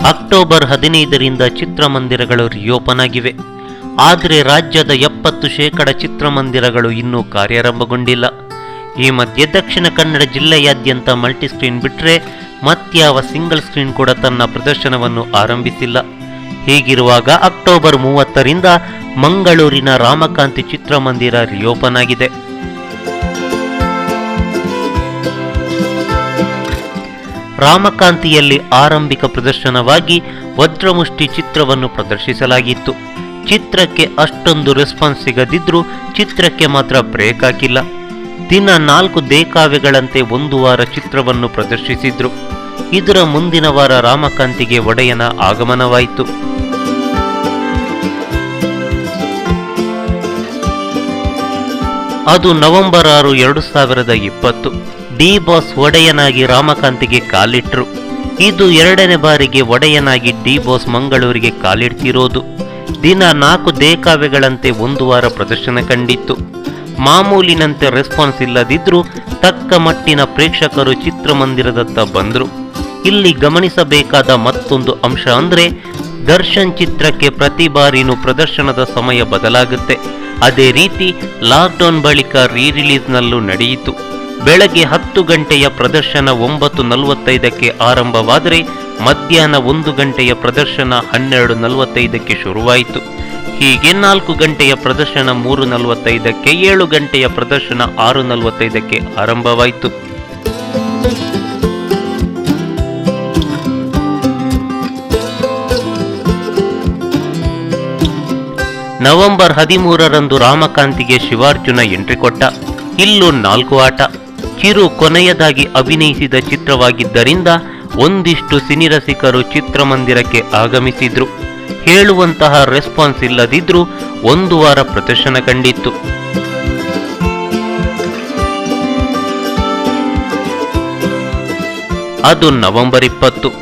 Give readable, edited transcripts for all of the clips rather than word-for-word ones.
October 15ರಿಂದ ಚಿತ್ರಮಂದಿರಗಳು reopen ಆಗಿವೆ. ಆದರೆ ರಾಜ್ಯದ 70% ಚಿತ್ರಮಂದಿರಗಳು ಇನ್ನೂ ಕಾರ್ಯಾರಂಭಗೊಂಡಿಲ್ಲ. ಈ ಮಧ್ಯೆ ದಕ್ಷಿಣ ಕನ್ನಡ ಜಿಲ್ಲೆಯಾದ್ಯಂತ ಮಲ್ಟಿಸ್ಕ್ರೀನ್ ಬಿಟ್ಟರೆ ಮತ್ಯಾವ ಸಿಂಗಲ್ ಸ್ಕ್ರೀನ್ ಕೂಡ ತನ್ನ ಪ್ರದರ್ಶನವನ್ನು ಆರಂಭಿಸಿಲ್ಲ. ಹೀಗಿರುವಾಗ ಅಕ್ಟೋಬರ್ 30ರಿಂದ ಮಂಗಳೂರಿನ ರಾಮಕಾಂತಿ ಚಿತ್ರಮಂದಿರ ರಿಓಪನ್ ಆಗಿದೆ. ರಾಮಕಾಂತಿಯಲ್ಲಿ ಆರಂಭಿಕ ಪ್ರದರ್ಶನವಾಗಿ ವಜ್ರಮುಷ್ಟಿ ಚಿತ್ರವನ್ನು ಪ್ರದರ್ಶಿಸಲಾಗಿತ್ತು. ಚಿತ್ರಕ್ಕೆ ಅಷ್ಟೊಂದು ರೆಸ್ಪಾನ್ಸ್ ಸಿಗದಿದ್ರೂ ಚಿತ್ರಕ್ಕೆ ಮಾತ್ರ ಬ್ರೇಕ್ ಹಾಕಿಲ್ಲ. ದಿನ 4 ದೇಕಾವೆಗಳಂತೆ 1 ವಾರ ಚಿತ್ರವನ್ನು ಪ್ರದರ್ಶಿಸಿದ್ರು. ಇದರ ಮುಂದಿನ ವಾರ ರಾಮಕಾಂತಿಗೆ ಒಡೆಯನ ಆಗಮನವಾಯಿತು. ಅದು ನವೆಂಬರ್ 6, 2020. ಡಿ ಬಾಸ್ ಒಡೆಯನಾಗಿ ರಾಮಕಾಂತಿಗೆ ಕಾಲಿಟ್ರು. ಇದು 2ನೇ ಬಾರಿಗೆ ಒಡೆಯನಾಗಿ ಡಿ ಬಾಸ್ ಮಂಗಳೂರಿಗೆ ಕಾಲಿಡ್ತಿರೋದು. ದಿನ 4 ದೇಕಾವೆಗಳಂತೆ 1 ವಾರ ಪ್ರದರ್ಶನ ಕಂಡಿತ್ತು. ಮಾಮೂಲಿನಂತೆ ರೆಸ್ಪಾನ್ಸ್ ಇಲ್ಲದಿದ್ರೂ ತಕ್ಕ ಮಟ್ಟಿನ ಪ್ರೇಕ್ಷಕರು ಚಿತ್ರಮಂದಿರದತ್ತ ಬಂದ್ರು. ಇಲ್ಲಿ ಗಮನಿಸಬೇಕಾದ ಮತ್ತೊಂದು ಅಂಶ ಅಂದ್ರೆ ದರ್ಶನ್ ಚಿತ್ರಕ್ಕೆ ಪ್ರತಿ ಬಾರಿನೂ ಪ್ರದರ್ಶನದ ಸಮಯ ಬದಲಾಗುತ್ತೆ. ಅದೇ ರೀತಿ ಲಾಕ್ಡೌನ್ ಬಳಿಕ ರಿಲೀಸ್ನಲ್ಲೂ ನಡೆಯಿತು. ಬೆಳಗ್ಗೆ 10 ಗಂಟೆಯ ಪ್ರದರ್ಶನ 9:45ಕ್ಕೆ ಆರಂಭವಾದರೆ ಮಧ್ಯಾಹ್ನ 1 ಗಂಟೆಯ ಪ್ರದರ್ಶನ 12:45ಕ್ಕೆ ಶುರುವಾಯಿತು. ಹೀಗೆ 4 ಗಂಟೆಯ ಪ್ರದರ್ಶನ 3:45ಕ್ಕೆ, 7 ಗಂಟೆಯ ಪ್ರದರ್ಶನ 6:45ಕ್ಕೆ ಆರಂಭವಾಯಿತು. ನವೆಂಬರ್ 13ರಂದು ರಾಮಕಾಂತಿಗೆ ಶಿವಾರ್ಜುನ ಎಂಟ್ರಿ ಕೊಟ್ಟ. ಇಲ್ಲೂ 4 ಆಟ. ಚಿರು ಕೊನೆಯದಾಗಿ ಅಭಿನಯಿಸಿದ ಚಿತ್ರವಾಗಿದ್ದರಿಂದ ಒಂದಿಷ್ಟು ಸಿನಿರಸಿಕರು ಚಿತ್ರಮಂದಿರಕ್ಕೆ ಆಗಮಿಸಿದ್ರು. ಹೇಳುವಂತಹ ರೆಸ್ಪಾನ್ಸ್ ಇಲ್ಲದಿದ್ರೂ 1 ವಾರ ಪ್ರದರ್ಶನ ಕಂಡಿತ್ತು. ಅದು ನವೆಂಬರ್ 20.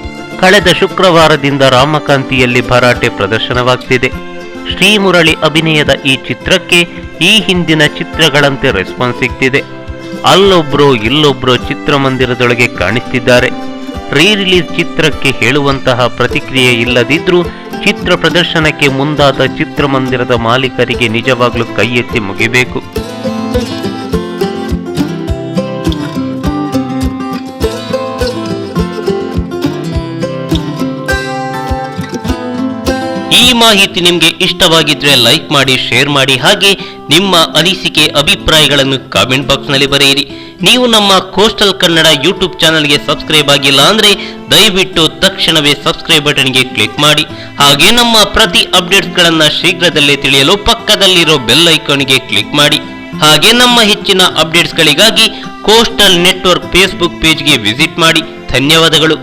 ಕಳೆದ ಶುಕ್ರವಾರದಿಂದ ರಾಮಕಾಂತಿಯಲ್ಲಿ ಭರಾಟೆ ಪ್ರದರ್ಶನವಾಗ್ತಿದೆ. ಶ್ರೀಮುರಳಿ ಅಭಿನಯದ ಈ ಚಿತ್ರಕ್ಕೆ ಈ ಹಿಂದಿನ ಚಿತ್ರಗಳಂತೆ ರೆಸ್ಪಾನ್ಸ್ ಸಿಗ್ತಿದೆ. ಅಲ್ಲೊಬ್ರೋ ಇಲ್ಲೊಬ್ರೋ ಚಿತ್ರಮಂದಿರದೊಳಗೆ ಕಾಣಿಸ್ತಿದ್ದಾರೆ. ರಿಲೀಸ್ ಚಿತ್ರಕ್ಕೆ ಹೇಳುವಂತಹ ಪ್ರತಿಕ್ರಿಯೆ ಇಲ್ಲದಿದ್ರೂ ಚಿತ್ರ ಪ್ರದರ್ಶನಕ್ಕೆ ಮುಂದಾದ ಚಿತ್ರಮಂದಿರದ ಮಾಲೀಕರಿಗೆ ನಿಜವಾಗ್ಲೂ ಕೈ ಎತ್ತಿ ಮುಗಿಬೇಕು. ಈ ಮಾಹಿತಿ ನಿಮಗೆ ಇಷ್ಟವಾಗಿದ್ರೆ ಲೈಕ್ ಮಾಡಿ, ಶೇರ್ ಮಾಡಿ, ಹಾಗೆ ನಿಮ್ಮ ಅನಿಸಿಕೆ ಅಭಿಪ್ರಾಯಗಳನ್ನು ಕಾಮೆಂಟ್ ಬಾಕ್ಸ್ ನಲ್ಲಿ ಬರೆಯಿರಿ. ನೀವು ನಮ್ಮ ಕೋಸ್ಟಲ್ ಕನ್ನಡ ಯೂಟ್ಯೂಬ್ ಚಾನಲ್ಗೆ ಸಬ್ಸ್ಕ್ರೈಬ್ ಆಗಿಲ್ಲ ಅಂದ್ರೆ ದಯವಿಟ್ಟು ತಕ್ಷಣವೇ ಸಬ್ಸ್ಕ್ರೈಬ್ ಬಟನ್ಗೆ ಕ್ಲಿಕ್ ಮಾಡಿ. ಹಾಗೆ ನಮ್ಮ ಪ್ರತಿ ಅಪ್ಡೇಟ್ಸ್ಗಳನ್ನ ಶೀಘ್ರದಲ್ಲೇ ತಿಳಿಯಲು ಪಕ್ಕದಲ್ಲಿರೋ ಬೆಲ್ ಐಕಾನ್ಗೆ ಕ್ಲಿಕ್ ಮಾಡಿ. ಹಾಗೆ ನಮ್ಮ ಹೆಚ್ಚಿನ ಅಪ್ಡೇಟ್ಸ್ಗಳಿಗಾಗಿ ಕೋಸ್ಟಲ್ ನೆಟ್ವರ್ಕ್ ಫೇಸ್ಬುಕ್ ಪೇಜ್ಗೆ ವಿಸಿಟ್ ಮಾಡಿ. ಧನ್ಯವಾದಗಳು.